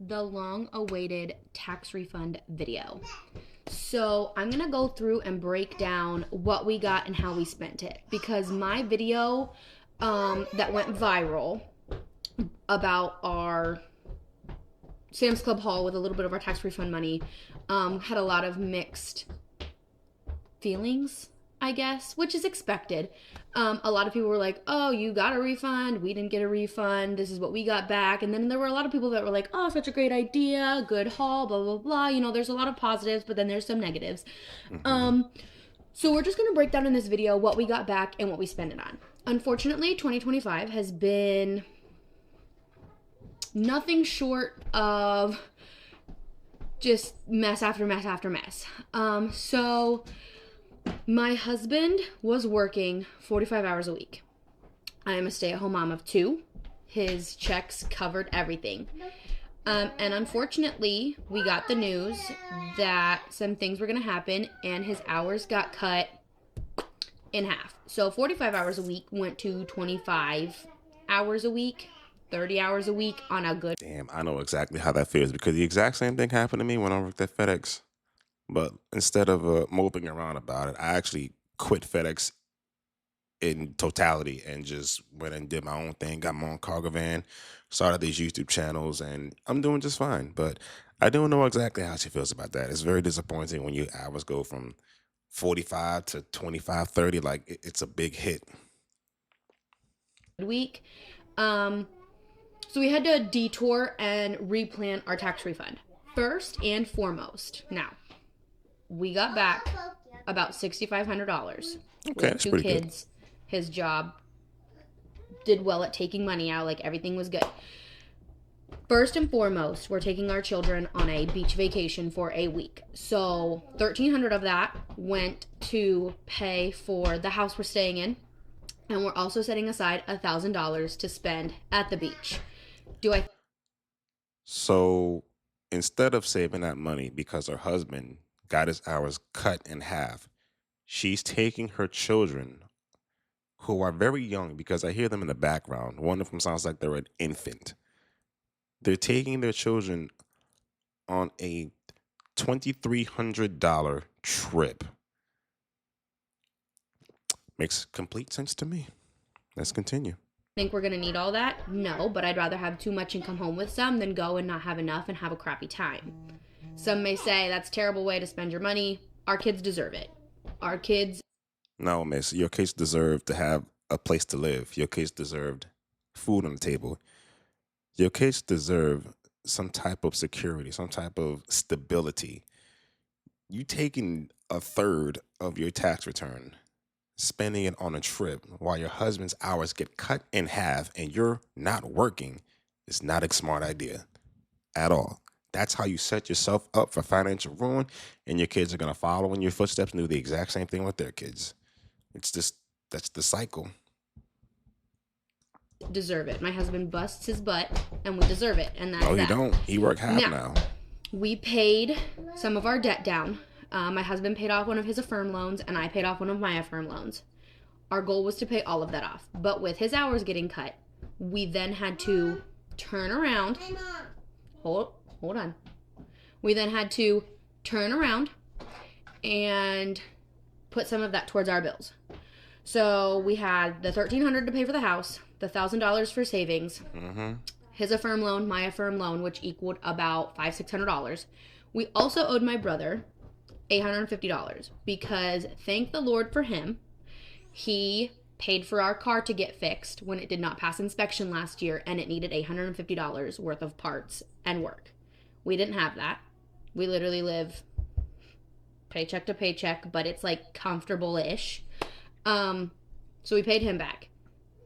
the long-awaited tax refund video. So I'm gonna go through and break down what we got and how we spent it, because my video that went viral about our Sam's Club haul with a little bit of our tax refund money had a lot of mixed feelings, I guess, which is expected. A lot of people were like, oh, you got a refund, we didn't get a refund, this is what we got back. And then there were a lot of people that were like, oh, such a great idea, good haul, blah blah blah. You know, there's a lot of positives, but then there's some negatives. So we're just going to break down in this video what we got back and what we spent it on. Unfortunately, 2025 has been nothing short of just mess after mess after mess. So my husband was working 45 hours a week. I am a stay-at-home mom of 2. His checks covered everything. And unfortunately, we got the news that some things were going to happen, and his hours got cut in half. So 45 hours a week went to 25 hours a week, 30 hours a week on a good... Damn, I know exactly how that feels, because the exact same thing happened to me when I worked at FedEx. But instead of moping around about it, I actually quit FedEx in totality and just went and did my own thing, got my own cargo van, started these YouTube channels, and I'm doing just fine. But I don't know exactly how she feels about that. It's very disappointing when your hours go from 45 to 25, 30. Like, it's a big hit. week. So we had to detour and replan our tax refund. First and foremost, now, we got back about $6,500. Okay, that's 2 pretty good. kids. His job did well at taking money out. Like, everything was good. First and foremost, we're taking our children on a beach vacation for a week. So $1,300 of that went to pay for the house we're staying in. And we're also setting aside $1,000 to spend at the beach. So instead of saving that money because her husband got his hours cut in half, she's taking her children, who are very young, because I hear them in the background. One of them sounds like they're an infant. They're taking their children on a $2,300 trip. Makes complete sense to me. Let's continue. Think we're going to need all that? No, but I'd rather have too much and come home with some than go and not have enough and have a crappy time. Some may say that's a terrible way to spend your money. Our kids deserve it. Our kids... No, miss, your kids deserve to have a place to live. Your kids deserved food on the table. Your kids deserve some type of security, some type of stability. You taking a third of your tax return, spending it on a trip while your husband's hours get cut in half and you're not working is not a smart idea at all. That's how you set yourself up for financial ruin, and your kids are going to follow in your footsteps and do the exact same thing with their kids. It's just, that's the cycle. deserve it. My husband busts his butt, and we deserve it, and that's No, you that. don't. He work half now. We paid some of our debt down. My husband paid off one of his Affirm loans, and I paid off one of my Affirm loans. Our goal was to pay all of that off. But with his hours getting cut, we then had to turn around. Hold on. We then had to turn around and put some of that towards our bills. So we had the $1,300 to pay for the house, the $1,000 for savings, his Affirm loan, my Affirm loan, which equaled about $500-$600. We also owed my brother $850 because, thank the Lord for him, he paid for our car to get fixed when it did not pass inspection last year, and it needed $850 worth of parts and work. We didn't have that. We literally live paycheck to paycheck, but it's like comfortable-ish. So we paid him back.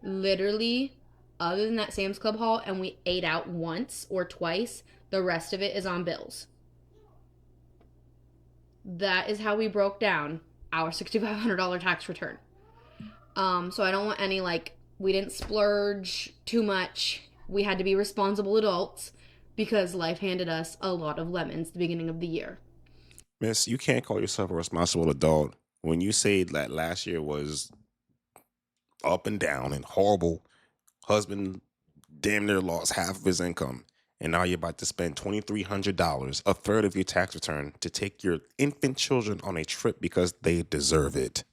Literally, other than that Sam's Club haul, and we ate out once or twice, the rest of it is on bills. That is how we broke down our $6,500 tax return. So I don't want any, we didn't splurge too much. We had to be responsible adults because life handed us a lot of lemons at the beginning of the year. Miss, you can't call yourself a responsible adult when you say that last year was up and down and horrible. Husband damn near lost half of his income, And now you're about to spend $2,300, a third of your tax return, to take your infant children on a trip because they deserve it.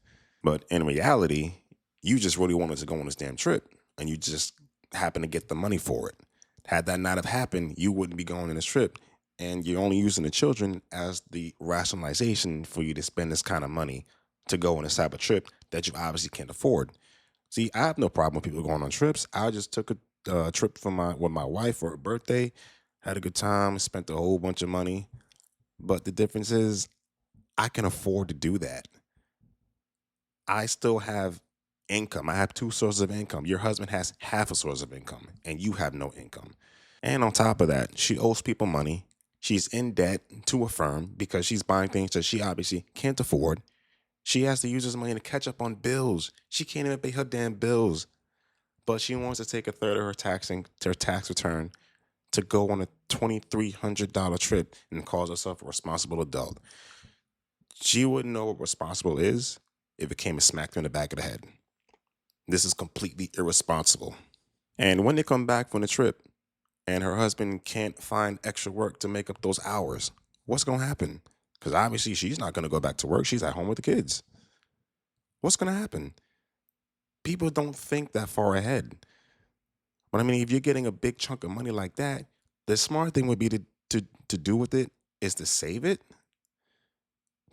But in reality, you just really wanted to go on this damn trip and you just happen to get the money for it. Had that not have happened, you wouldn't be going on this trip. And you're only using the children as the rationalization for you to spend this kind of money to go on this type of trip that you obviously can't afford. See, I have no problem with people going on trips. I just took a trip with my wife for her birthday, had a good time, spent a whole bunch of money. But the difference is, I can afford to do that. I still have income. I have two sources of income. Your husband has half a source of income, and you have no income. And on top of that, she owes people money. She's in debt to a firm because she's buying things that she obviously can't afford. She has to use this money to catch up on bills. She can't even pay her damn bills. But she wants to take a third of her tax return to go on a $2,300 trip and calls herself a responsible adult. She wouldn't know what responsible is if it came and smacked her in the back of the head. This is completely irresponsible. And when they come back from the trip and her husband can't find extra work to make up those hours, what's going to happen? Because obviously she's not going to go back to work. She's at home with the kids. What's going to happen? People don't think that far ahead. But I mean, if you're getting a big chunk of money like that, the smart thing would be to do with it is to save it,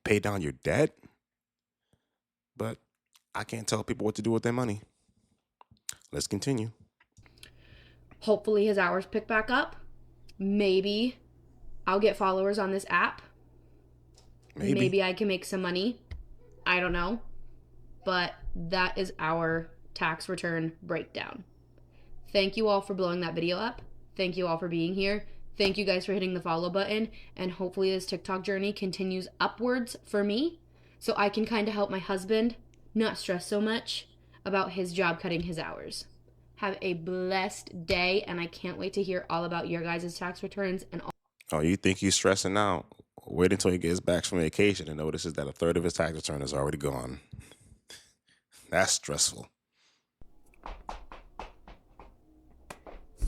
pay down your debt. But I can't tell people what to do with their money. Let's continue. Hopefully his hours pick back up. Maybe I'll get followers on this app. Maybe I can make some money. I don't know. But that is our tax return breakdown. Thank you all for blowing that video up. Thank you all for being here. Thank you guys for hitting the follow button. And hopefully this TikTok journey continues upwards for me so I can kind of help my husband not stress so much about his job cutting his hours. Have a blessed day, and I can't wait to hear all about your guys' tax returns and all. Oh, you think he's stressing out? Wait until he gets back from vacation and notices that a third of his tax return is already gone. That's stressful.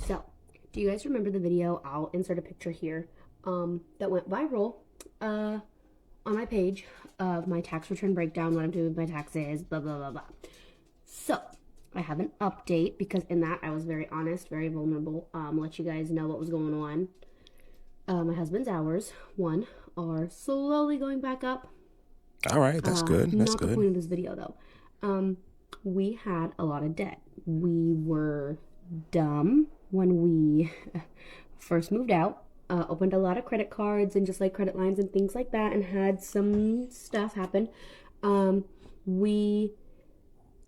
So, do you guys remember the video? I'll insert a picture here that went viral on my page of my tax return breakdown, what I'm doing with my taxes, blah, blah, blah, blah. So, I have an update because in that I was very honest, very vulnerable, let you guys know what was going on. My husband's hours, one, are slowly going back up. All right, that's good. That's not good. The point of this video, though. We had a lot of debt. We were dumb when we first moved out. Opened a lot of credit cards and just like credit lines and things like that, and had some stuff happen. We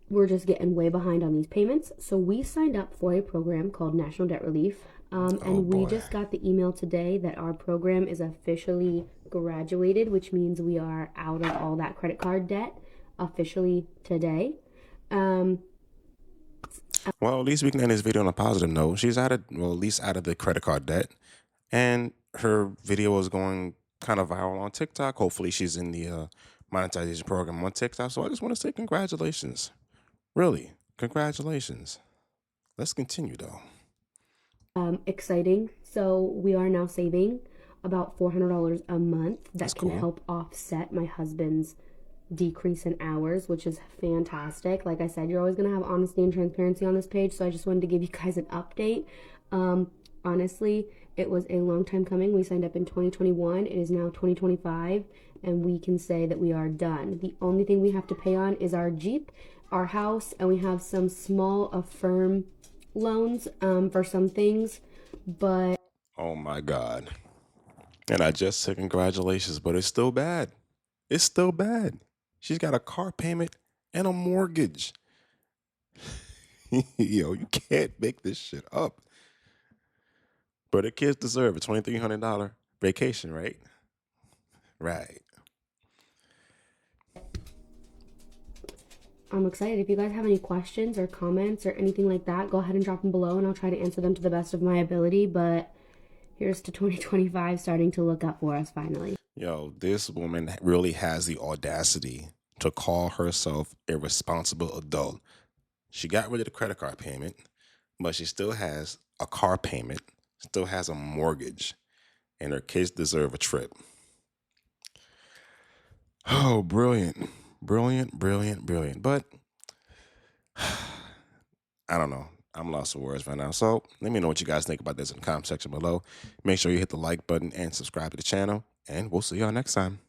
were just getting way behind on these payments, so we signed up for a program called National Debt Relief. We just got the email today that our program is officially graduated, which means we are out of all that credit card debt officially today. Well, at least we can end this video on a positive note. She's at least out of the credit card debt. And her video is going kind of viral on TikTok. Hopefully she's in the monetization program on TikTok. So I just want to say congratulations. Really, congratulations. Let's continue, though. Exciting. So we are now saving about $400 a month. That can help offset my husband's decrease in hours, which is fantastic. Like I said, you're always going to have honesty and transparency on this page, so I just wanted to give you guys an update. Honestly, it was a long time coming. We signed up in 2021. It is now 2025, and we can say that we are done. The only thing we have to pay on is our Jeep, our house, and we have some small Affirm loans for some things, but oh my God. And I just said congratulations, but it's still bad. It's still bad. She's got a car payment and a mortgage. Yo, you can't make this shit up. But the kids deserve a $2,300 vacation, right? Right. I'm excited. If you guys have any questions or comments or anything like that, go ahead and drop them below and I'll try to answer them to the best of my ability. But here's to 2025 starting to look up for us finally. Yo, this woman really has the audacity to call herself a responsible adult. She got rid of the credit card payment, but she still has a car payment. still has a mortgage, and her kids deserve a trip. Oh, brilliant. Brilliant, brilliant, brilliant. But I don't know. I'm lost for words right now. So let me know what you guys think about this in the comment section below. Make sure you hit the like button and subscribe to the channel, and we'll see y'all next time.